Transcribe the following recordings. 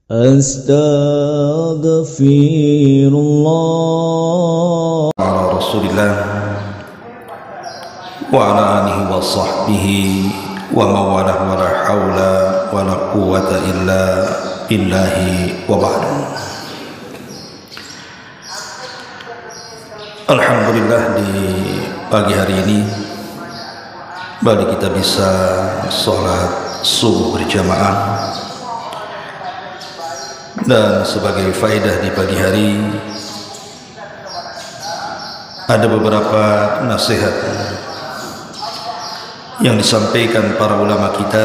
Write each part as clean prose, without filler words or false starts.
Astaghfirullah. Ala Rasulillah wa ala alihi wa sahbihi wa mawalah wa la hawla wa la quwwata illa billahi wa ba'du. Alhamdulillah, di pagi hari ini kembali kita bisa sholat subuh berjamaah. Dan sebagai faedah di pagi hari, ada beberapa nasihat yang disampaikan para ulama kita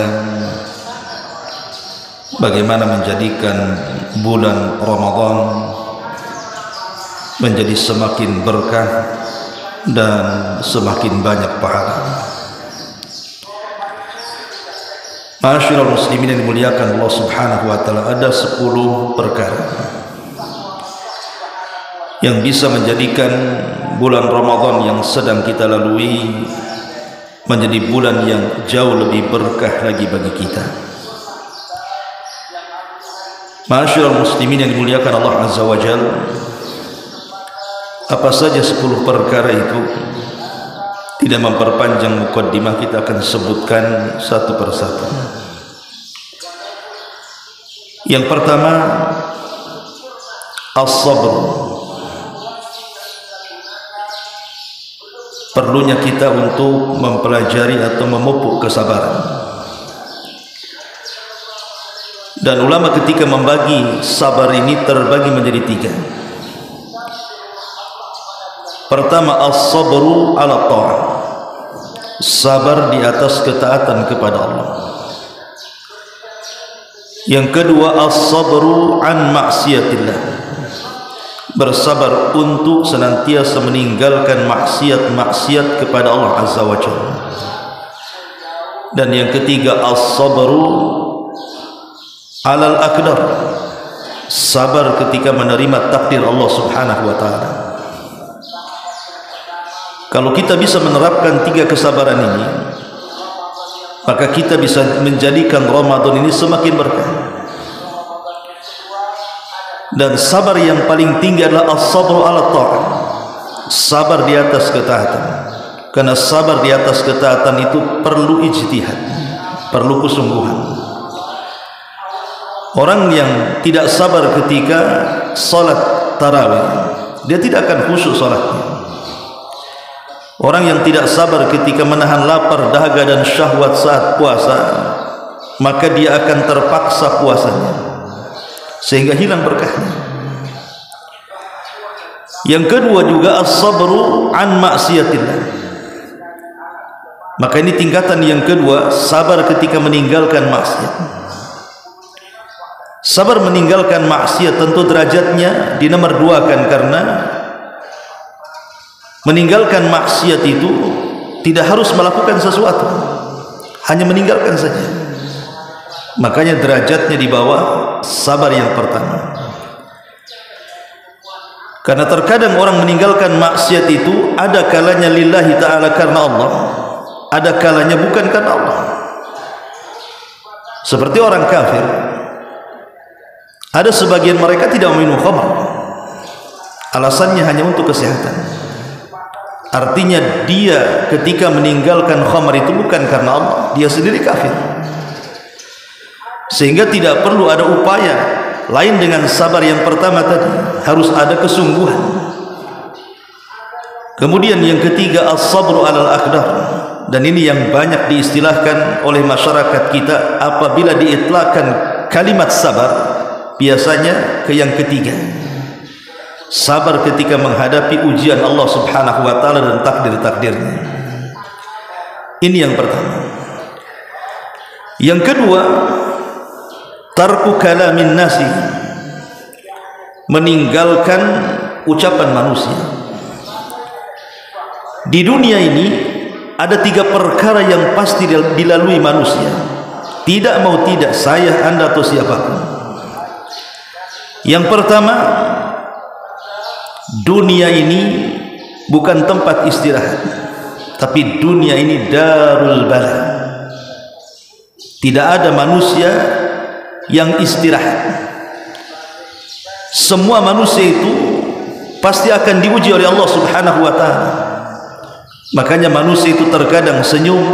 bagaimana menjadikan bulan Ramadan menjadi semakin berkah dan semakin banyak pahala. Ma'asyiral muslimin yang dimuliakan Allah Subhanahu wa taala, ada 10 perkara yang bisa menjadikan bulan Ramadan yang sedang kita lalui menjadi bulan yang jauh lebih berkah lagi bagi kita. Ma'asyiral muslimin yang dimuliakan Allah Azza wa Jalla, apa saja 10 perkara itu? Tidak memperpanjang mukaddimah, kita akan sebutkan satu persatu. Yang pertama, as-sabr. Perlunya kita untuk mempelajari atau memupuk kesabaran. Dan ulama ketika membagi sabar ini terbagi menjadi 3. Pertama, as-sabru ala ta'ah, sabar di atas ketaatan kepada Allah. Yang kedua, as-sabru an maksiatillah, bersabar untuk senantiasa meninggalkan maksiat-maksiat kepada Allah Azza wa Jalla. Dan yang ketiga, as-sabru alal aqdar, sabar ketika menerima takdir Allah Subhanahu wa taala. Kalau kita bisa menerapkan 3 kesabaran ini, maka kita bisa menjadikan Ramadan ini semakin berkah. Dan sabar yang paling tinggi adalah as-sabru ala ta'ah, sabar di atas ketaatan. Karena sabar di atas ketaatan itu perlu ijtihad, perlu kesungguhan. Orang yang tidak sabar ketika salat tarawih, dia tidak akan khusyuk salatnya. Orang yang tidak sabar ketika menahan lapar, dahaga dan syahwat saat puasa, maka dia akan terpaksa puasanya sehingga hilang berkahnya. Yang kedua juga as-sabru an maksiatillah. Maka ini tingkatan yang kedua, sabar ketika meninggalkan maksiat. Sabar meninggalkan maksiat tentu derajatnya dinomor 2-kan, karena meninggalkan maksiat itu tidak harus melakukan sesuatu, hanya meninggalkan saja. Makanya derajatnya di bawah sabar yang pertama. Karena terkadang orang meninggalkan maksiat itu ada kalanya lillahi ta'ala, karena Allah, ada kalanya bukan karena Allah. Seperti orang kafir, ada sebagian mereka tidak minum khamr, alasannya hanya untuk kesehatan. Artinya dia ketika meninggalkan khamar itu bukan karena Allah, dia sendiri kafir. Sehingga tidak perlu ada upaya lain dengan sabar yang pertama tadi, harus ada kesungguhan. Kemudian yang ketiga, as-sabru alal aqdar. Dan ini yang banyak diistilahkan oleh masyarakat kita, apabila diitlakkan kalimat sabar biasanya ke yang ketiga, sabar ketika menghadapi ujian Allah Subhanahu wa taala dan takdir-takdirnya. Ini yang pertama. Yang kedua, tarku kalamin nasi, meninggalkan ucapan manusia. Di dunia ini ada 3 perkara yang pasti dilalui manusia, tidak mau tidak, saya, anda atau siapapun. Yang pertama, dunia ini bukan tempat istirahat, tapi dunia ini darul bala. Tidak ada manusia yang istirahat, semua manusia itu pasti akan diuji oleh Allah Subhanahu wa taala. Makanya manusia itu terkadang senyum,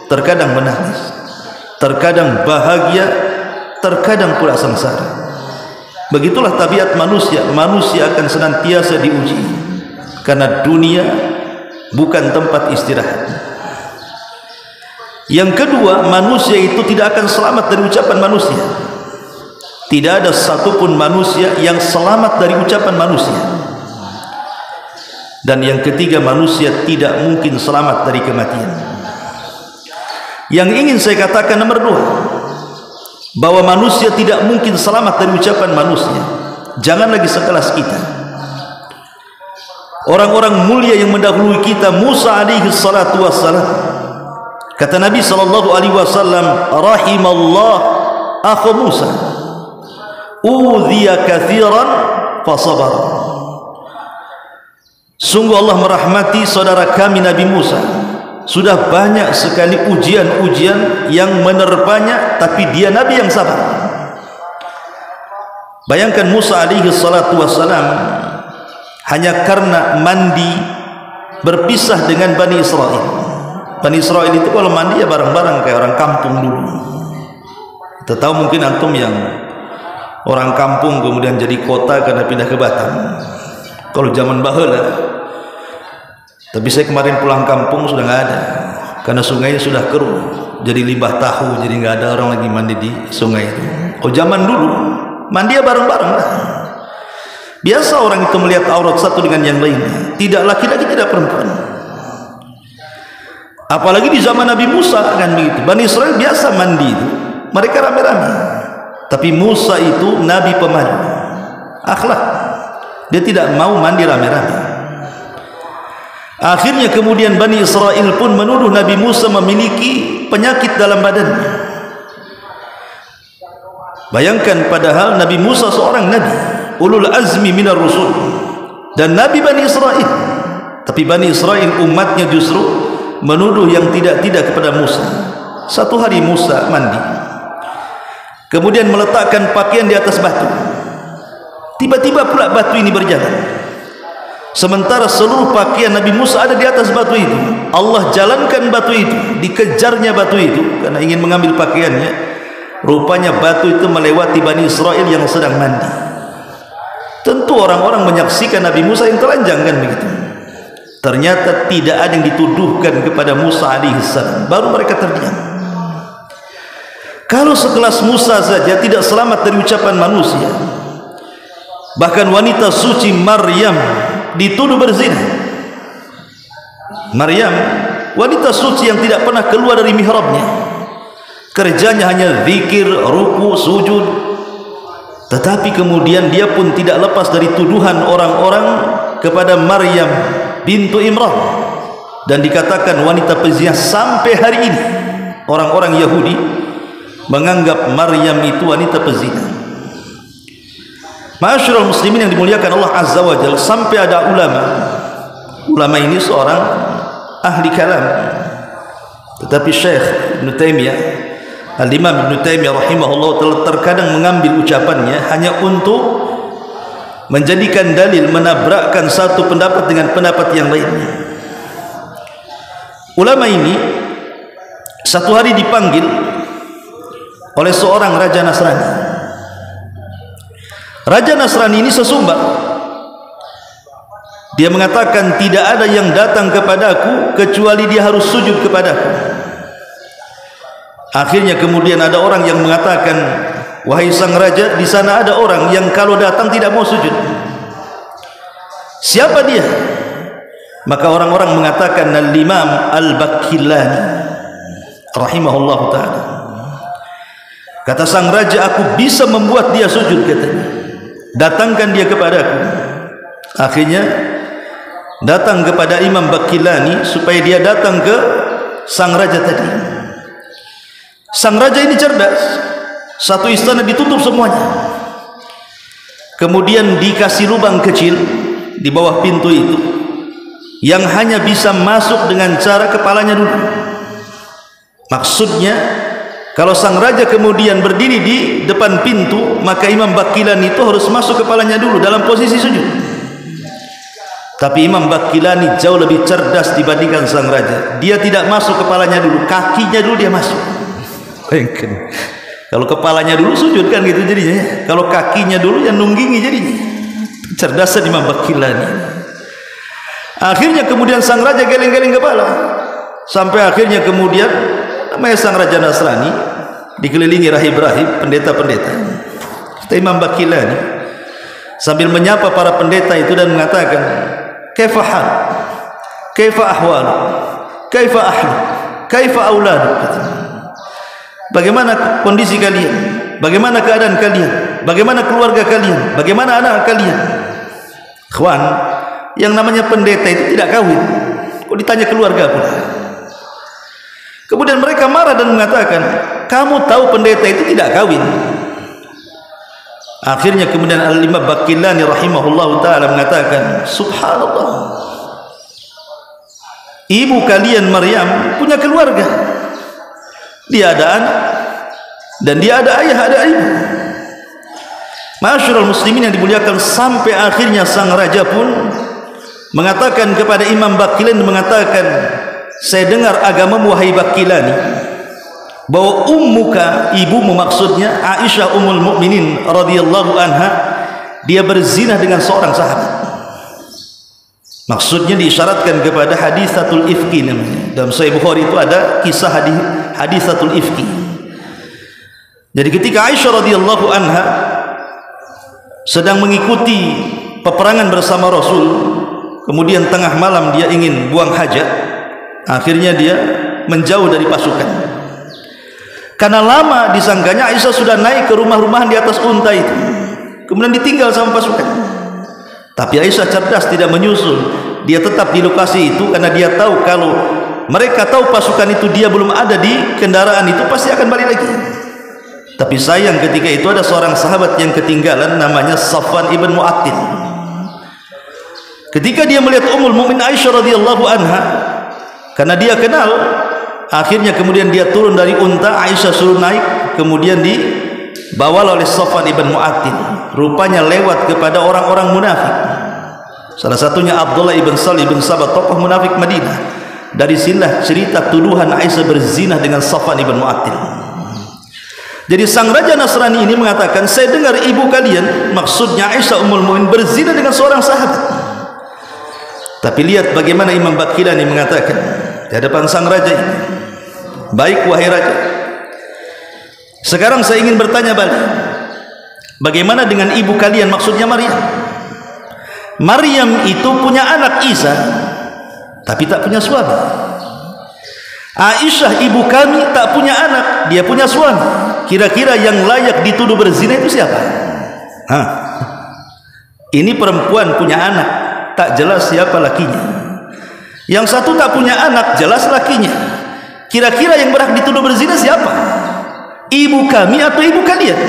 terkadang menangis, terkadang bahagia, terkadang pula sengsara. Begitulah tabiat manusia. Manusia akan senantiasa diuji, karena dunia bukan tempat istirahat. Yang kedua, manusia itu tidak akan selamat dari ucapan manusia. Tidak ada satupun manusia yang selamat dari ucapan manusia. Dan yang ketiga, manusia tidak mungkin selamat dari kematian. Yang ingin saya katakan nomor dua, bahwa manusia tidak mungkin selamat dari ucapan manusia. Jangan lagi sekelas kita. Orang-orang mulia yang mendahului kita, Musa alaihi salatu wassalam, kata Nabi sallallahu alaihi wasallam, rahimallah akhu Musa, udhiya kathiran fasabar. Sungguh Allah merahmati saudara kami Nabi Musa. Sudah banyak sekali ujian-ujian yang menerpanya, tapi dia Nabi yang sabar. Bayangkan Musa alaihi salatu wassalam hanya karena mandi berpisah dengan Bani Israel. Bani Israel itu kalau mandi ya bareng-bareng kayak orang kampung dulu. Kita tahu mungkin antum yang orang kampung kemudian jadi kota karena pindah ke Batam. Kalau zaman baheula. Tapi saya kemarin pulang kampung sudah nggak ada, karena sungainya sudah keruh, jadi limbah tahu, jadi nggak ada orang lagi mandi di sungai itu. Oh zaman dulu mandi ya bareng-bareng lah. Biasa orang itu melihat aurat satu dengan yang lainnya, tidak laki-laki tidak perempuan. Apalagi di zaman Nabi Musa kan begitu. Bani Israel biasa mandi itu, mereka rame-rame. Tapi Musa itu Nabi pemalu, akhlak. Dia tidak mau mandi rame-rame. Akhirnya kemudian Bani Israel pun menuduh Nabi Musa memiliki penyakit dalam badannya. Bayangkan, padahal Nabi Musa seorang Nabi, ulul azmi minar rusul, dan Nabi Bani Israel. Tapi Bani Israel umatnya justru menuduh yang tidak-tidak kepada Musa. Satu hari Musa mandi, kemudian meletakkan pakaian di atas batu. Tiba-tiba pula batu ini berjalan, sementara seluruh pakaian Nabi Musa ada di atas batu itu. Allah jalankan batu itu, dikejarnya batu itu karena ingin mengambil pakaiannya. Rupanya batu itu melewati Bani Israel yang sedang mandi. Tentu orang-orang menyaksikan Nabi Musa yang telanjang kan begitu. Ternyata tidak ada yang dituduhkan kepada Musa alaihissalam, baru mereka terdiam. Kalau sekelas Musa saja tidak selamat dari ucapan manusia, bahkan wanita suci Maryam dituduh berzina. Maryam, wanita suci yang tidak pernah keluar dari mihrabnya, kerjanya hanya zikir, ruku, sujud. Tetapi kemudian dia pun tidak lepas dari tuduhan orang-orang kepada Maryam bintu Imran, dan dikatakan wanita pezina. Sampai hari ini orang-orang Yahudi menganggap Maryam itu wanita pezina. Ma'asyiral muslimin yang dimuliakan Allah Azza wa Jalla, sampai ada ulama ini seorang ahli kalam, tetapi Syekh Ibn Taimiyah, Al-Imam Ibn Taimiyah rahimahullah terkadang mengambil ucapannya hanya untuk menjadikan dalil, menabrakkan satu pendapat dengan pendapat yang lainnya. Ulama ini satu hari dipanggil oleh seorang raja Nasrani. Raja Nasrani ini sesumbar. Dia mengatakan tidak ada yang datang kepadaku kecuali dia harus sujud kepadaku. Akhirnya kemudian ada orang yang mengatakan, wahai sang raja, di sana ada orang yang kalau datang tidak mau sujud. Siapa dia? Maka orang-orang mengatakan Al-Imam Al-Baqillani rahimahullah ta'ala. Kata sang raja, aku bisa membuat dia sujud, katanya. Datangkan dia kepadaku. Akhirnya datang kepada Imam Baqillani supaya dia datang ke sang raja tadi. Sang raja ini cerdas. Satu istana ditutup semuanya, kemudian dikasih lubang kecil di bawah pintu itu yang hanya bisa masuk dengan cara kepalanya dulu. Maksudnya Kalau sang raja kemudian berdiri di depan pintu, maka Imam Baqilani itu harus masuk kepalanya dulu dalam posisi sujud. Tapi Imam Baqilani jauh lebih cerdas dibandingkan sang raja. Dia tidak masuk kepalanya dulu, kakinya dulu dia masuk. Kalau kepalanya dulu sujud kan gitu jadinya. Kalau kakinya dulu yang nunggingi jadinya. Cerdasan Imam Baqilani. Akhirnya kemudian sang raja geleng-geleng kepala. Sampai akhirnya kemudian namanya sang raja Nasrani dikelilingi rahib-rahib, pendeta-pendeta. Imam Baqilani sambil menyapa para pendeta itu dan mengatakan, "Kaifa hal? Kaifa ahwal? Kaifa ahli? Kaifa aulad?" Bagaimana kondisi kalian? Bagaimana keadaan kalian? Bagaimana keluarga kalian? Bagaimana anak kalian? Kawan, yang namanya pendeta itu tidak kawin. Kok ditanya keluarga pula? Kemudian mereka marah dan mengatakan, "Kamu tahu pendeta itu tidak kawin." Akhirnya kemudian Al-Imam Baqilani rahimahullah ta'ala mengatakan, "Subhanallah, ibu kalian Maryam punya keluarga. Dia ada anak dan dia ada ayah, ada ibu." Ma'asyiral muslimin yang dimuliakan, sampai akhirnya sang raja pun mengatakan kepada Imam Baqilani, mengatakan, "Saya dengar agamamu wahai Baqilani, bahwa ummuka, ibumu maksudnya Aisyah ummul mukminin radhiyallahu anha, dia berzina dengan seorang sahabat." Maksudnya diisyaratkan kepada hadisatul ifki namanya. Dalam Sahih Bukhari itu ada kisah hadisatul ifki. Jadi ketika Aisyah radhiyallahu anha sedang mengikuti peperangan bersama Rasul, kemudian tengah malam dia ingin buang hajat, akhirnya dia menjauh dari pasukan. Karena lama disangkanya Aisyah sudah naik ke rumah-rumahan di atas unta itu, kemudian ditinggal sama pasukan. Tapi Aisyah cerdas, tidak menyusul. Dia tetap di lokasi itu karena dia tahu kalau mereka tahu pasukan itu dia belum ada di kendaraan itu, pasti akan balik lagi. Tapi sayang ketika itu ada seorang sahabat yang ketinggalan, namanya Safwan ibn Mu'attil. Ketika dia melihat Ummul Mukminin Aisyah radhiyallahu anha, karena dia kenal, akhirnya kemudian dia turun dari unta, Aisyah suruh naik, kemudian dibawa oleh Safwan ibn Mu'attil. Rupanya lewat kepada orang-orang munafik. Salah satunya Abdullah ibn Salih ibn Sabah, tokoh munafik Madinah. Dari sinilah cerita tuduhan Aisyah berzina dengan Safwan ibn Mu'attil. Jadi sang raja Nasrani ini mengatakan, "Saya dengar ibu kalian," maksudnya Aisyah ummul mukminin, "berzina dengan seorang sahabat." Tapi lihat bagaimana Imam Baqilani mengatakan di hadapan sang raja ini, "Baik wahai raja, sekarang saya ingin bertanya balik. Bagaimana dengan ibu kalian?" Maksudnya Maryam. Maryam itu punya anak Isa, tapi tak punya suami. Aisyah ibu kami tak punya anak, dia punya suami. Kira-kira yang layak dituduh berzina itu siapa? Ini perempuan punya anak, tak jelas siapa lakinya. Yang satu tak punya anak, jelas lakinya. Kira-kira yang berhak dituduh berzina siapa? Ibu kami atau ibu kalian?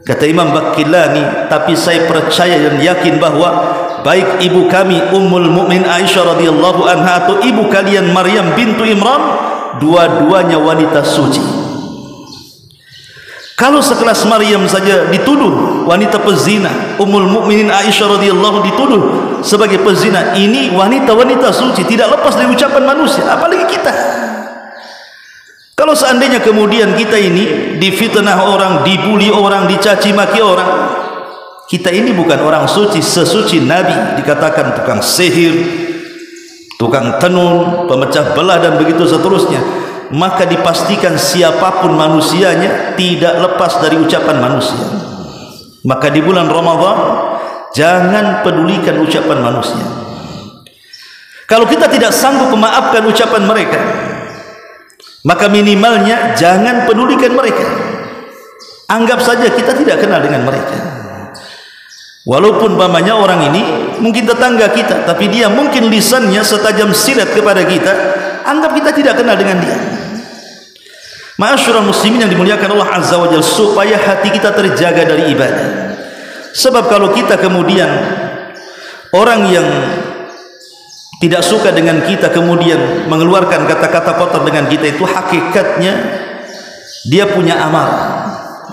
Kata Imam Baqilani, tapi saya percaya dan yakin bahwa baik ibu kami Ummul Mukminin Aisyah radhiyallahu anha atau ibu kalian Maryam bintu Imran, dua-duanya wanita suci. Kalau sekelas Maryam saja dituduh wanita pezina, Ummul Mukminin Aisyah radhiyallahu dituduh sebagai pezina, ini wanita-wanita suci, tidak lepas dari ucapan manusia, apalagi kita. Kalau seandainya kemudian kita ini difitnah orang, dibuli orang, dicaci maki orang, kita ini bukan orang suci sesuci Nabi, dikatakan tukang sihir, tukang tenun, pemecah belah dan begitu seterusnya, maka dipastikan siapapun manusianya tidak lepas dari ucapan manusia. Maka di bulan Ramadan jangan pedulikan ucapan manusia. Kalau kita tidak sanggup memaafkan ucapan mereka, maka minimalnya jangan pedulikan mereka. Anggap saja kita tidak kenal dengan mereka. Walaupun umpamanya orang ini mungkin tetangga kita, tapi dia mungkin lisannya setajam silet kepada kita, anggap kita tidak kenal dengan dia. Ma'asyiral muslimin yang dimuliakan Allah Azza wa Jalla, supaya hati kita terjaga dari ibadah. Sebab kalau kita kemudian orang yang tidak suka dengan kita kemudian mengeluarkan kata-kata kotor dengan kita, itu hakikatnya dia punya amal,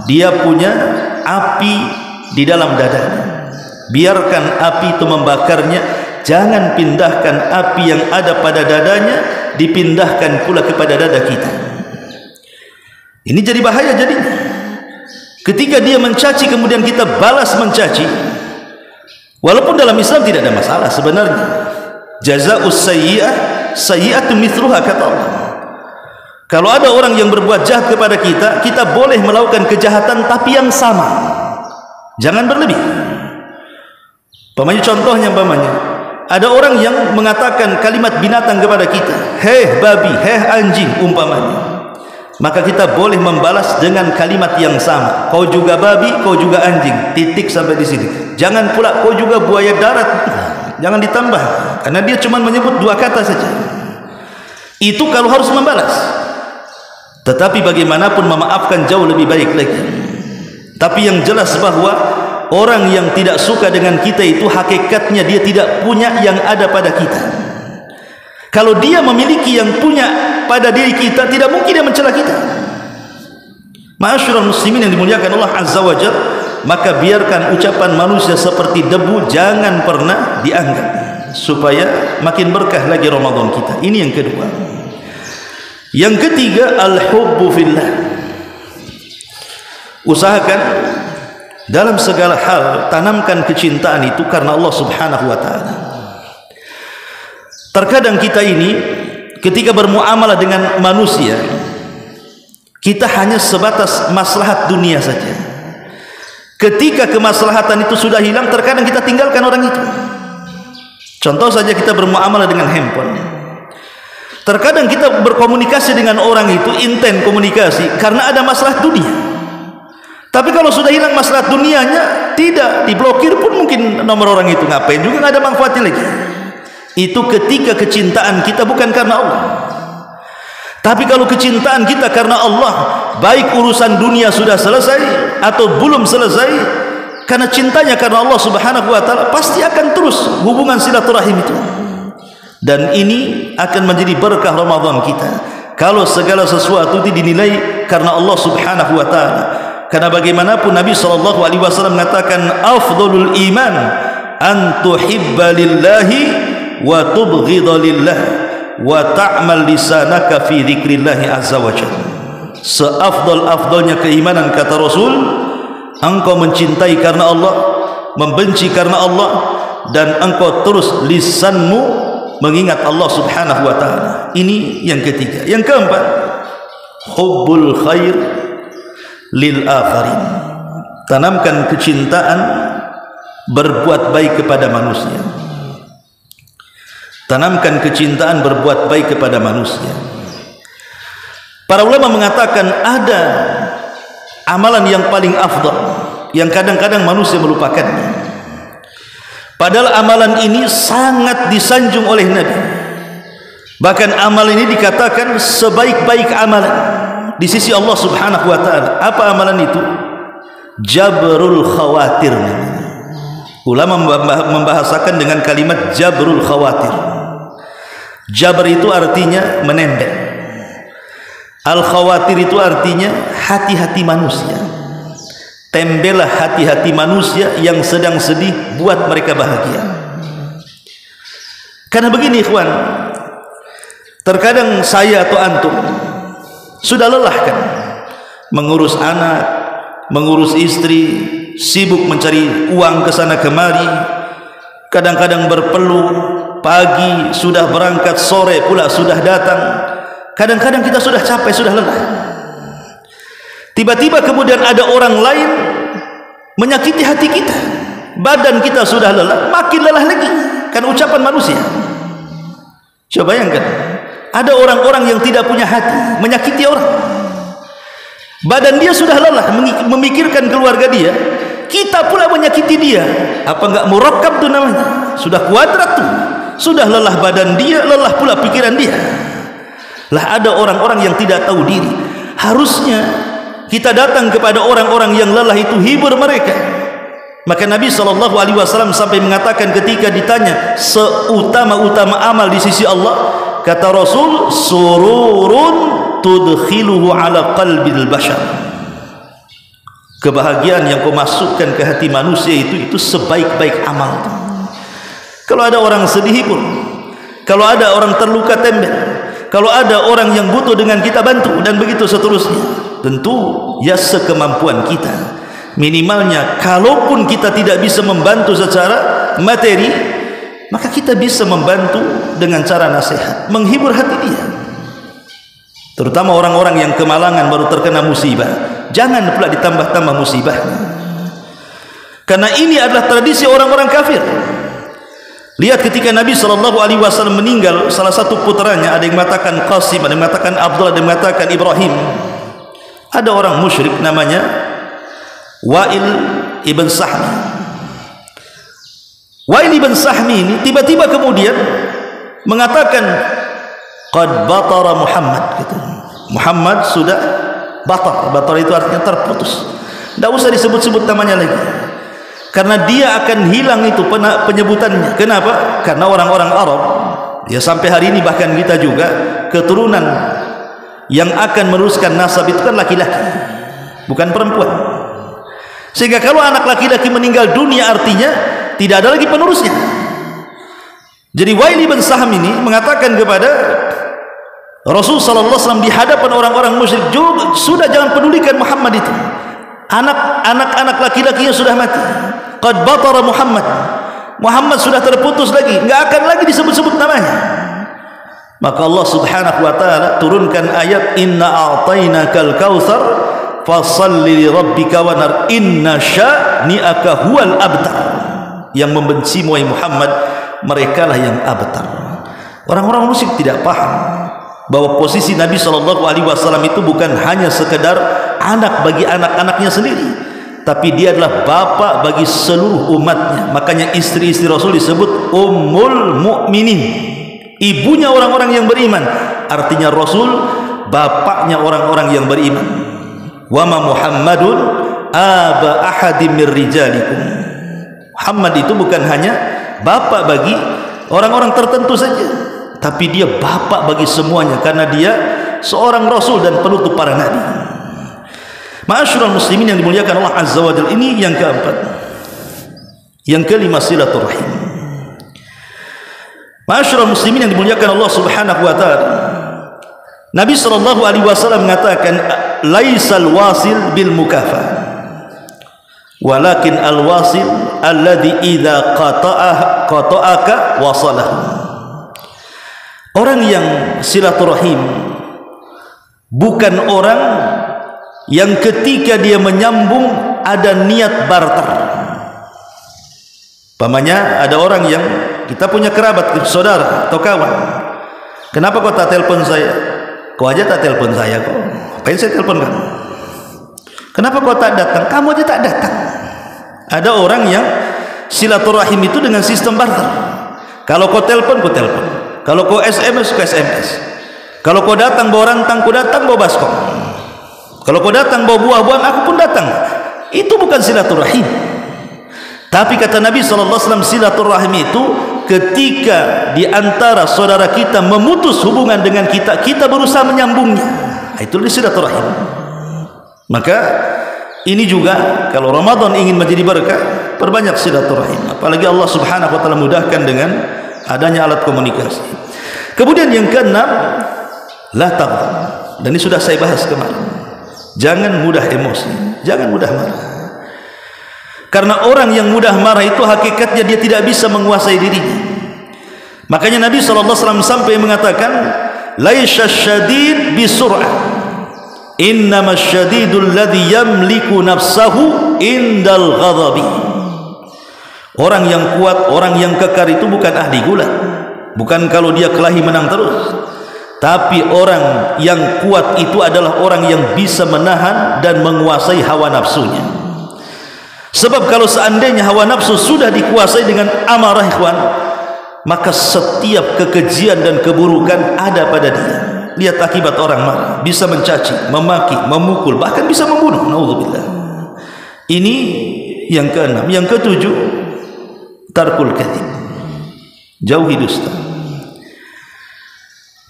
dia punya api di dalam dadanya. Biarkan api itu membakarnya, jangan pindahkan api yang ada pada dadanya dipindahkan pula kepada dada kita. Ini jadi bahaya jadinya. Ketika dia mencaci kemudian kita balas mencaci, walaupun dalam Islam tidak ada masalah sebenarnya. Jazaa'us sayyi'ah sayyi'atun mithluha, kata Allah. Kalau ada orang yang berbuat jahat kepada kita, kita boleh melakukan kejahatan tapi yang sama, jangan berlebih. Contohnya ada orang yang mengatakan kalimat binatang kepada kita, heh babi, heh anjing umpamanya, maka kita boleh membalas dengan kalimat yang sama, kau juga babi, kau juga anjing, titik sampai di sini. Jangan pula kau juga buaya darat, jangan ditambah, karena dia cuma menyebut dua kata saja. Itu kalau harus membalas. Tetapi bagaimanapun memaafkan jauh lebih baik lagi. Tapi yang jelas bahwa orang yang tidak suka dengan kita itu hakikatnya dia tidak punya yang ada pada kita. Kalau dia memiliki yang punya pada diri kita, tidak mungkin dia mencela kita. Ma'asyiral muslimin yang dimuliakan Allah Azza wa Jalla, maka biarkan ucapan manusia seperti debu, jangan pernah dianggap, supaya makin berkah lagi Ramadan kita. Ini yang kedua. Yang ketiga, al-hubbu fillah. Usahakan dalam segala hal tanamkan kecintaan itu karena Allah Subhanahu wa taala. Terkadang kita ini ketika bermuamalah dengan manusia, kita hanya sebatas maslahat dunia saja. Ketika kemaslahatan itu sudah hilang, terkadang kita tinggalkan orang itu. Contoh saja kita bermuamalah dengan handphone. Terkadang kita berkomunikasi dengan orang itu intens komunikasi karena ada masalah dunia. Tapi kalau sudah hilang masalah dunianya, tidak diblokir pun mungkin nomor orang itu, ngapain juga, nggak ada manfaatnya lagi. Itu ketika kecintaan kita bukan karena Allah. Tapi kalau kecintaan kita karena Allah, baik urusan dunia sudah selesai atau belum selesai, karena cintanya karena Allah Subhanahu wa taala, pasti akan terus hubungan silaturahim itu. Dan ini akan menjadi berkah Ramadan kita kalau segala sesuatu itu dinilai karena Allah Subhanahu wa taala. Karena bagaimanapun Nabi sallallahu alaihi wasallam mengatakan, afdhalul iman an tuhibba lillahi wa tubghidha lillah wa ta'mal lisanaka fi dzikrillah azza wa jalla. Seafdal-afdalnya keimanan, kata Rasul, engkau mencintai karena Allah, membenci karena Allah, dan engkau terus lisanmu mengingat Allah Subhanahu wa taala. Ini yang ketiga. Yang keempat, hubbul khair lil akharin. Tanamkan kecintaan berbuat baik kepada manusia. Tanamkan kecintaan berbuat baik kepada manusia. Para ulama mengatakan ada amalan yang paling afdal yang kadang-kadang manusia melupakannya. Padahal amalan ini sangat disanjung oleh Nabi. Bahkan amal ini dikatakan sebaik-baik amalan di sisi Allah Subhanahu wa taala. Apa amalan itu? Jabrul khawatir. Ulama membahasakan dengan kalimat jabrul khawatir. Jabr itu artinya menendang. Al khawatir itu artinya hati-hati manusia. Tembelah hati-hati manusia yang sedang sedih, buat mereka bahagia. Karena begini ikhwan, terkadang saya atau antum sudah lelah kan mengurus anak, mengurus istri, sibuk mencari uang ke sana kemari, kadang-kadang berpeluh, pagi sudah berangkat, sore pula sudah datang. Kadang-kadang kita sudah capek, sudah lelah. Tiba-tiba kemudian ada orang lain menyakiti hati kita, badan kita sudah lelah, makin lelah lagi. Kan ucapan manusia. Coba bayangkan, ada orang-orang yang tidak punya hati menyakiti orang, badan dia sudah lelah memikirkan keluarga dia, kita pula menyakiti dia. Apa enggak murakkab tuh namanya? Sudah kuadrat tuh, sudah lelah badan dia, lelah pula pikiran dia. Lah ada orang-orang yang tidak tahu diri. Harusnya kita datang kepada orang-orang yang lelah itu, hibur mereka, Maka Nabi SAW sampai mengatakan ketika ditanya seutama-utama amal di sisi Allah, kata Rasul, sururun tudkhiluhu ala qalbil bashar. Kebahagiaan yang kau masukkan ke hati manusia itu sebaik-baik amal. Kalau ada orang sedih pun, kalau ada orang terluka tembel, kalau ada orang yang butuh dengan kita bantu, dan begitu seterusnya. Tentu ya sekemampuan kita. Minimalnya kalaupun kita tidak bisa membantu secara materi, maka kita bisa membantu dengan cara nasihat, menghibur hati dia. Terutama orang-orang yang kemalangan baru terkena musibah, jangan pula ditambah-tambah musibahnya. Karena ini adalah tradisi orang-orang kafir. Lihat ketika Nabi SAW meninggal, salah satu putranya, ada yang mengatakan Qasim, ada yang mengatakan Abdullah, ada yang mengatakan Ibrahim. Ada orang musyrik namanya Wa'il ibn Sahmi. Wa'il ibn Sahmi ini tiba-tiba kemudian mengatakan qad batara Muhammad, gitu. Muhammad sudah batar. Batar itu artinya terputus. Tidak usah disebut-sebut namanya lagi, karena dia akan hilang itu penyebutannya. Kenapa? Karena orang-orang Arab, ya sampai hari ini bahkan kita juga, keturunan yang akan meneruskan nasab itu kan laki-laki, bukan perempuan. Sehingga kalau anak laki-laki meninggal dunia, artinya tidak ada lagi penerusnya. Jadi Wa'il bin Saham ini mengatakan kepada Rasul sallallahu alaihi wasallam di hadapan orang-orang musyrik, sudah jangan pedulikan Muhammad itu. Anak-anak laki-lakinya sudah mati. Qad batara Muhammad. Muhammad sudah terputus lagi, enggak akan lagi disebut-sebut namanya. Maka Allah Subhanahu wa taala turunkan ayat inna a'tainakal kautsar fasalli li rabbika wanhar inna sya'ni'aka huwal abtar. Yang membenci Muhammad, merekalah yang abtar. Orang-orang musyrik tidak paham bahwa posisi Nabi SAW itu bukan hanya sekedar anak bagi anak-anaknya sendiri, tapi dia adalah bapak bagi seluruh umatnya. Makanya istri-istri Rasul disebut Ummul Mukminin, ibunya orang-orang yang beriman. Artinya Rasul bapaknya orang-orang yang beriman. Wa ma Muhammadun aba ahadim mir rijalikum. Muhammad itu bukan hanya bapak bagi orang-orang tertentu saja, tapi dia bapak bagi semuanya, karena dia seorang Rasul dan penutup para nabi. Ma'asyiral muslimin yang dimuliakan Allah Azza wa Jalla, ini yang keempat. Yang kelima, silaturahim. Ma'asyiral muslimin yang dimuliakan Allah Subhanahu wa taala, Nabi SAW mengatakan laisal wasil bil mukafah, walakin al wasil alladhi idza qata'aka wasalahu. Orang yang silaturahim bukan orang yang ketika dia menyambung ada niat barter. Pamannya ada orang yang kita punya kerabat, saudara atau kawan. Kenapa kau tak telepon saya? Kau aja tak telepon saya kok. Ngapain saya telepon kamu? Kenapa kau tak datang? Kamu aja tak datang. Ada orang yang silaturahim itu dengan sistem barter. Kalau kau telepon, kau telepon. Kalau kau SMS, kau SMS. Kalau kau datang bawa rantang, kau datang bawa baskom. Kalau kau datang bawa buah-buahan, aku pun datang. Itu bukan silaturahim. Tapi kata Nabi SAW, silaturahim itu ketika di antara saudara kita memutus hubungan dengan kita, kita berusaha menyambungnya. Itu silaturahim. Maka ini juga kalau Ramadan ingin menjadi berkah, perbanyak silaturahim. Apalagi Allah Subhanahu wa taala mudahkan dengan adanya alat komunikasi. Kemudian yang keenam, la taghdab. Dan ini sudah saya bahas kemarin. Jangan mudah emosi, jangan mudah marah. Karena orang yang mudah marah itu hakikatnya dia tidak bisa menguasai dirinya. Makanya Nabi SAW sampai mengatakan laisya syadid bisur'ah, innama syadidul ladzi yamliku nafsahu indal ghadabi. Orang yang kuat, orang yang kekar itu bukan ahli gulat, bukan kalau dia kelahi menang terus. Tapi orang yang kuat itu adalah orang yang bisa menahan dan menguasai hawa nafsunya. Sebab kalau seandainya hawa nafsu sudah dikuasai dengan amarah, ikhwan, maka setiap kekejian dan keburukan ada pada dia. Lihat akibat orang marah, bisa mencaci, memaki, memukul, bahkan bisa membunuh. Naudzubillah. Ini yang keenam. Yang ketujuh, tarkul kadzib, jauhi dusta.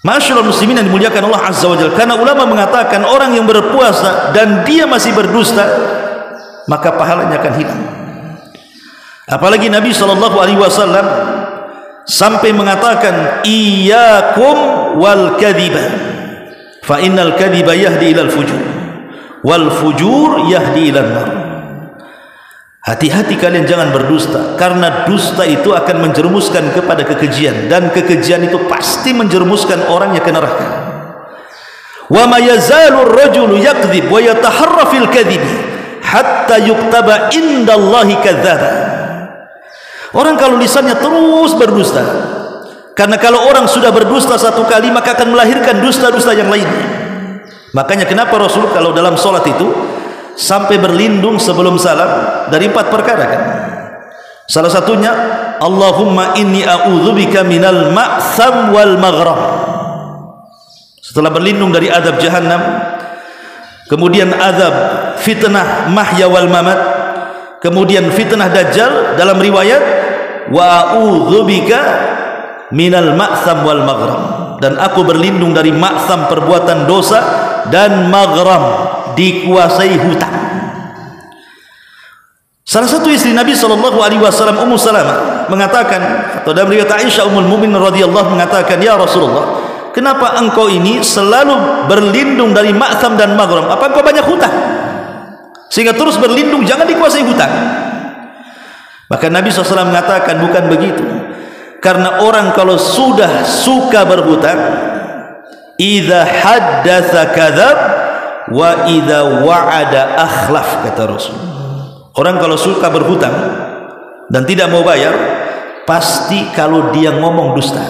Masyaallah muslimin yang dimuliakan Allah Azza wa Jalla, karena ulama mengatakan orang yang berpuasa dan dia masih berdusta, maka pahalanya akan hilang. Apalagi Nabi SAW sampai mengatakan, iyyakum wal kadhiba fa innal kadhiba yahdi ilal fujur wal fujur yahdi ilan nar. Hati-hati kalian jangan berdusta, karena dusta itu akan menjerumuskan kepada kekejian, dan kekejian itu pasti menjerumuskan orangnya ke neraka. Wa ma yazalu ar-rajulu yakdzib wa yataharra fil kadhibi hatta yuktaba indallahi kadzdzaba. Orang kalau lisannya terus berdusta, karena kalau orang sudah berdusta satu kali maka akan melahirkan dusta-dusta yang lainnya. Makanya kenapa Rasul kalau dalam sholat itu sampai berlindung sebelum salam dari 4 perkara kan? Salah satunya, Allahumma inni a'udzubika minal ma'tham wal maghram. Setelah berlindung dari azab jahannam, kemudian azab fitnah mahya wal mamat, kemudian fitnah dajjal, dalam riwayat wa a'udzubika minal ma'tham wal maghram, dan aku berlindung dari ma'tham perbuatan dosa dan maghram dikuasai hutang. Salah satu istri Nabi SAW, Ummu Salamah, mengatakan, atau dalam riwayat Aisyah Ummul Mukminin radhiyallahu mengatakan, ya Rasulullah, kenapa engkau ini selalu berlindung dari ma'tham dan maghram? Apa engkau banyak hutang sehingga terus berlindung jangan dikuasai hutang? Maka Nabi SAW mengatakan, bukan begitu, karena orang kalau sudah suka berhutang, idza haddatsa kadzab wa idza wa'ada akhlaf, kata Rasul. Orang kalau suka berhutang dan tidak mau bayar, pasti kalau dia ngomong dusta,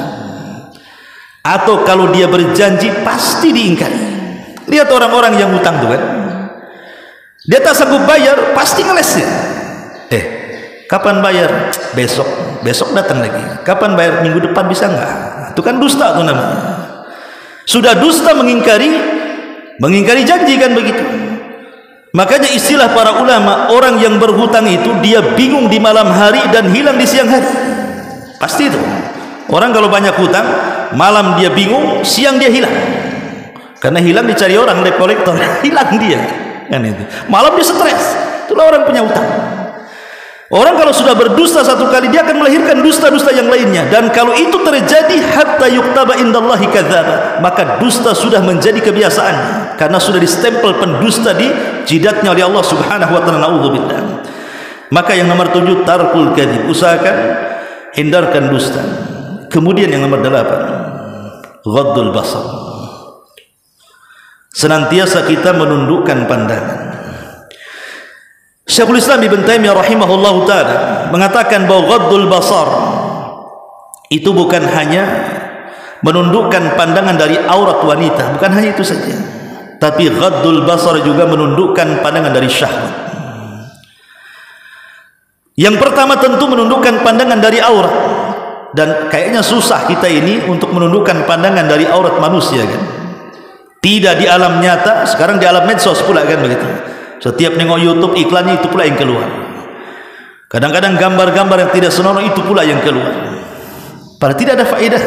atau kalau dia berjanji pasti diingkari. Lihat orang-orang yang hutang tuh kan, dia tak sanggup bayar pasti ngelesnya. Kapan bayar? Besok datang lagi. Kapan bayar? Minggu depan bisa enggak? Itu kan dusta tuh namanya. Sudah dusta mengingkari janji kan begitu. Makanya istilah para ulama, orang yang berhutang itu dia bingung di malam hari dan hilang di siang hari. Pasti itu. Orang kalau banyak hutang, malam dia bingung, siang dia hilang. Karena hilang dicari orang, debt collector, hilang dia. Kan itu. Malam dia stres. Itulah orang punya hutang. Orang kalau sudah berdusta satu kali, dia akan melahirkan dusta-dusta yang lainnya. Dan kalau itu terjadi, hatta yuktaba indallahi kadzdzaba, maka dusta sudah menjadi kebiasaan, karena sudah distempel pendusta di jidatnya oleh Allah Subhanahu wa taala. Naudzubillah. Maka yang nomor 7, tarkul kadzib, usahakan hindarkan dusta. Kemudian yang nomor 8, ghaddul basar, senantiasa kita menundukkan pandangan. Syekhul Islam Ibn Taimiyah rahimahullahu ta'ala mengatakan bahwa ghaddul basar itu bukan hanya menundukkan pandangan dari aurat wanita, bukan hanya itu saja, tapi ghaddul basar juga menundukkan pandangan dari syahwat. Yang pertama tentu menundukkan pandangan dari aurat, dan kayaknya susah kita ini untuk menundukkan pandangan dari aurat manusia kan. Tidak di alam nyata, sekarang di alam medsos pula kan begitu. Setiap nengok YouTube iklannya itu pula yang keluar. Kadang-kadang gambar-gambar yang tidak senonoh itu pula yang keluar. Padahal tidak ada faedah.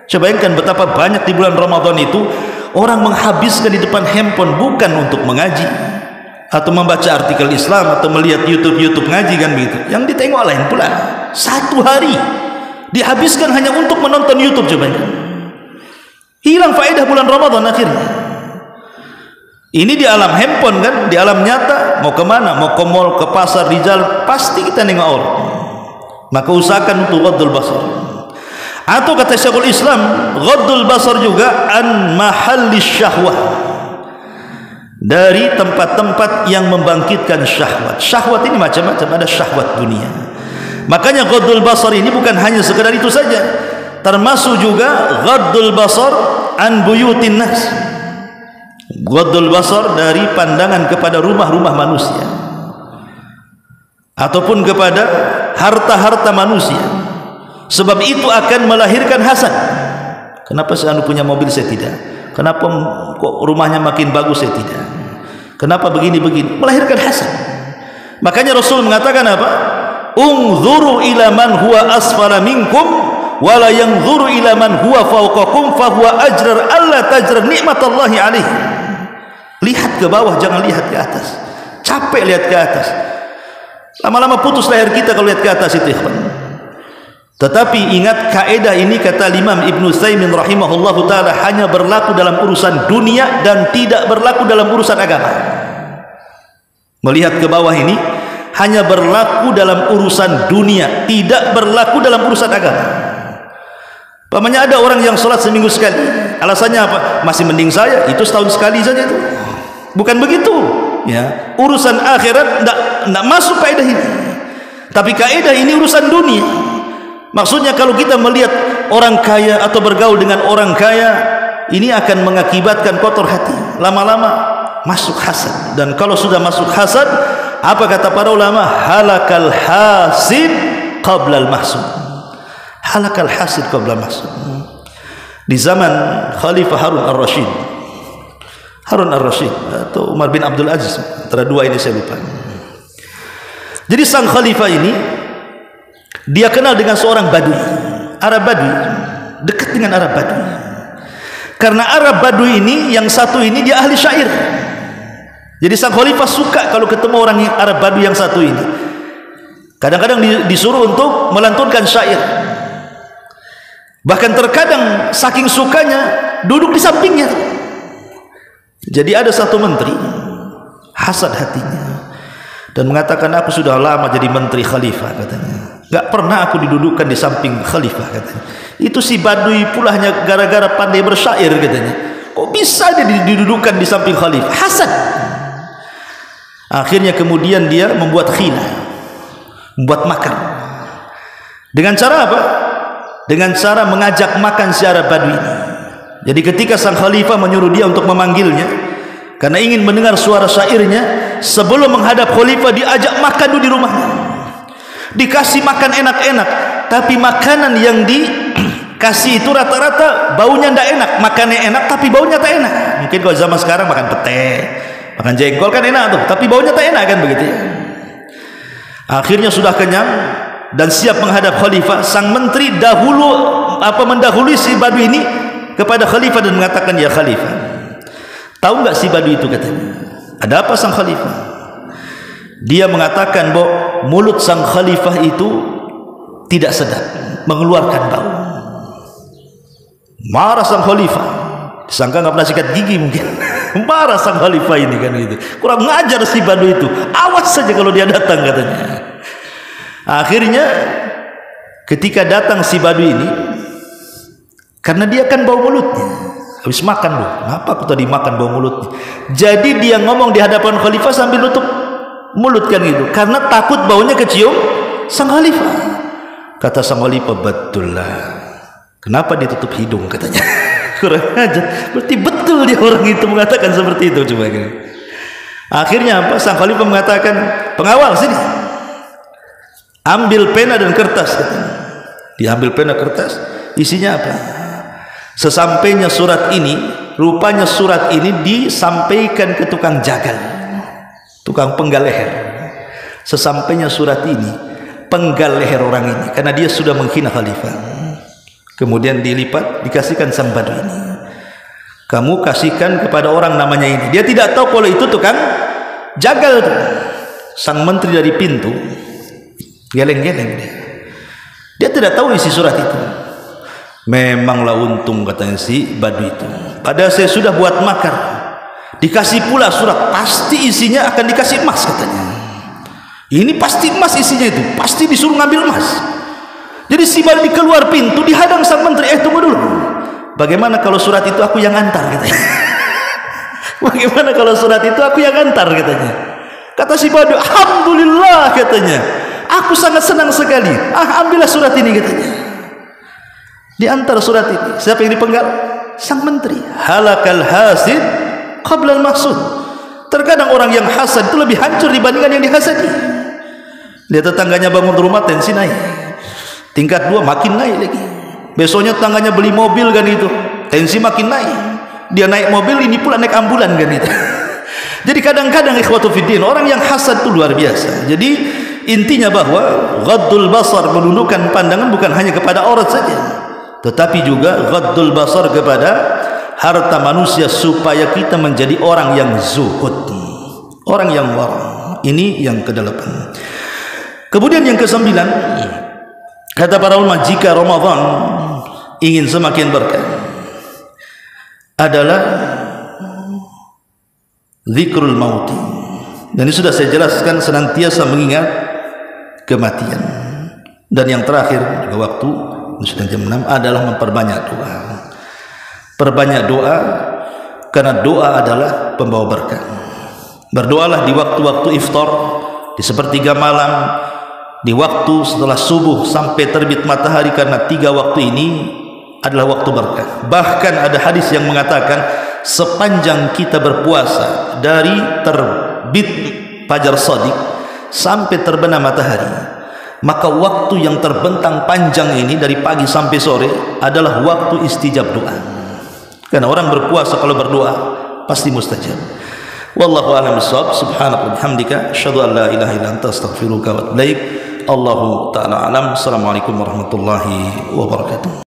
Coba bayangkan betapa banyak di bulan Ramadan itu orang menghabiskan di depan handphone bukan untuk mengaji atau membaca artikel Islam atau melihat YouTube ngaji kan begitu. Yang ditengok lain pula. Satu hari dihabiskan hanya untuk menonton YouTube. Coba bayangkan. Hilang faedah bulan Ramadan akhirnya. Ini di alam handphone kan, di alam nyata mau kemana, mau ke mall, ke pasar, di jalan, pasti kita nengok orang. Maka usahakan untuk ghaddul basar. Atau kata Syekhul Islam, ghaddul basar juga an mahallis syahwah, dari tempat-tempat yang membangkitkan syahwat. Syahwat ini macam-macam, ada syahwat dunia. Makanya ghaddul basar ini bukan hanya sekedar itu saja, termasuk juga ghaddul basar an buyutin nas, ghaddul basar dari pandangan kepada rumah-rumah manusia ataupun kepada harta-harta manusia. Sebab itu akan melahirkan hasad. Kenapa saya punya mobil saya tidak? Kenapa kok rumahnya makin bagus saya tidak? Kenapa begini-begini? Melahirkan hasad. Makanya Rasul mengatakan apa? Unzuru ila man huwa asfala minkum wa la yanzuru ila man huwa fawqakum fa huwa ajrar alla tajra nikmatallahi alaihi. Lihat ke bawah, jangan lihat ke atas. Capek lihat ke atas, lama-lama putus leher kita kalau lihat ke atas itu, ikhwan. Tetapi ingat kaidah ini, kata Imam Ibnu Utsaimin rahimahullahu taala, hanya berlaku dalam urusan dunia dan tidak berlaku dalam urusan agama. Melihat ke bawah ini hanya berlaku dalam urusan dunia, tidak berlaku dalam urusan agama. Pamannya ada orang yang sholat seminggu sekali, alasannya apa? Masih mending saya, itu setahun sekali saja itu. Bukan begitu, ya. Urusan akhirat tidak masuk kaidah ini. Tapi kaidah ini urusan dunia. Maksudnya kalau kita melihat orang kaya atau bergaul dengan orang kaya, ini akan mengakibatkan kotor hati. Lama-lama masuk hasad. Dan kalau sudah masuk hasad, apa kata para ulama? Halakal hasid qabla al-mahsud. Halakal hasid qabla al-mahsud. Di zaman Khalifah Harun ar-Rasyid atau Umar bin Abdul Aziz, antara dua ini saya lupa. Jadi sang khalifah ini, dia kenal dengan seorang Badui, Arab Badui, dekat dengan Arab Badui. Karena Arab Badui ini, yang satu ini dia ahli syair. Jadi sang khalifah suka kalau ketemu orang Arab Badui yang satu ini. Kadang-kadang disuruh untuk melantunkan syair. Bahkan terkadang saking sukanya duduk di sampingnya. Jadi ada satu menteri hasad hatinya dan mengatakan, aku sudah lama jadi menteri khalifah, katanya. Gak pernah aku didudukkan di samping khalifah, katanya. Itu si Badui pulahnya gara-gara pandai bersyair, katanya. Kok bisa dia didudukkan di samping khalifah? Hasad. Akhirnya kemudian dia membuat khina, membuat makan. Dengan cara apa? Dengan cara mengajak makan si Arab Badui ini. Jadi ketika sang khalifah menyuruh dia untuk memanggilnya karena ingin mendengar suara syairnya, sebelum menghadap khalifah diajak makan dulu di rumahnya. Dikasih makan enak-enak, tapi makanan yang dikasih itu rata-rata baunya tidak enak. Makannya enak tapi baunya tak enak. Mungkin kalau zaman sekarang makan pete, makan jengkol kan enak tuh, tapi baunya tak enak kan, begitu ya. Akhirnya sudah kenyang dan siap menghadap khalifah, sang menteri mendahului si Badui ini kepada khalifah dan mengatakan, ya khalifah, tahu nggak si Badui itu, katanya. Ada apa sang khalifah? Dia mengatakan bahwa mulut sang khalifah itu tidak sedap, mengeluarkan bau. Marah sang khalifah, disangka nggak pernah sikat gigi mungkin. Marah sang khalifah ini kan, gitu. Kurang ngajar si Badui itu, awas saja kalau dia datang, katanya. Akhirnya ketika datang si Badui ini, karena dia kan bau mulutnya, habis makan loh, kenapa aku tadi makan bau mulutnya? Jadi dia ngomong di hadapan khalifah sambil nutup mulut kan, gitu, karena takut baunya kecium sang khalifah. Kata sang khalifah, betul lah, kenapa ditutup hidung, katanya. Kurang aja, berarti betul dia orang itu mengatakan seperti itu. Coba gitu. Akhirnya apa? Sang khalifah mengatakan, pengawal sini, ambil pena dan kertas, katanya. Diambil pena kertas, isinya apa? Sesampainya surat ini, rupanya surat ini disampaikan ke tukang jagal, tukang penggal leher. Sesampainya surat ini, penggal leher orang ini, karena dia sudah menghina khalifah. Kemudian dilipat, dikasihkan sang Badui ini. Kamu kasihkan kepada orang namanya ini. Dia tidak tahu kalau itu tukang jagal tuh. Sang menteri dari pintu geleng-geleng dia. Dia tidak tahu isi surat itu. Memanglah untung, katanya si Badui itu. Padahal saya sudah buat makar, dikasih pula surat, pasti isinya akan dikasih emas, katanya. Ini pasti emas isinya itu, pasti disuruh ngambil emas. Jadi si Badui keluar pintu, dihadang sang menteri. Tunggu dulu, bagaimana kalau surat itu aku yang antar, katanya. Bagaimana kalau surat itu aku yang antar, katanya. Kata si Badui, alhamdulillah, katanya, aku sangat senang sekali. Ambillah surat ini, katanya. Di antara surat ini, siapa yang dipenggal? Sang menteri. Halakal hasid qabla al-mahsud. Terkadang orang yang hasad itu lebih hancur dibandingkan yang dihasadi. Dia tetangganya bangun rumah, tensi naik. Tingkat 2 makin naik lagi. Besoknya tetangganya beli mobil kan itu, tensi makin naik. Dia naik mobil, ini pula naik ambulan kan itu. Jadi kadang-kadang ikhwatu fiddin, orang yang hasad itu luar biasa. Jadi intinya bahwa ghaddul basar, menundukkan pandangan bukan hanya kepada aurat saja, tetapi juga ghaddul basar kepada harta manusia, supaya kita menjadi orang yang zuhud, orang yang warang. Ini yang ke-8. Kemudian yang ke-9, kata para ulama, jika Ramadan ingin semakin berkah adalah zikrul mauti. Dan ini sudah saya jelaskan, senantiasa mengingat kematian. Dan yang terakhir juga waktu sudah jam 6 adalah memperbanyak doa. Perbanyak doa, karena doa adalah pembawa berkah. Berdoalah di waktu-waktu iftar, di sepertiga malam, di waktu setelah subuh sampai terbit matahari, karena 3 waktu ini adalah waktu berkah. Bahkan ada hadis yang mengatakan sepanjang kita berpuasa dari terbit fajar shadiq sampai terbenam matahari, maka waktu yang terbentang panjang ini dari pagi sampai sore adalah waktu istijab doa. Karena orang berpuasa kalau berdoa pasti mustajab. Wallahu a'lam bishawab. Subhanaka wa bihamdika asyhadu an la ilaha illa anta astaghfiruka wa atubu ilaik. Allahu ta'ala alam. Assalamualaikum warahmatullahi wabarakatuh.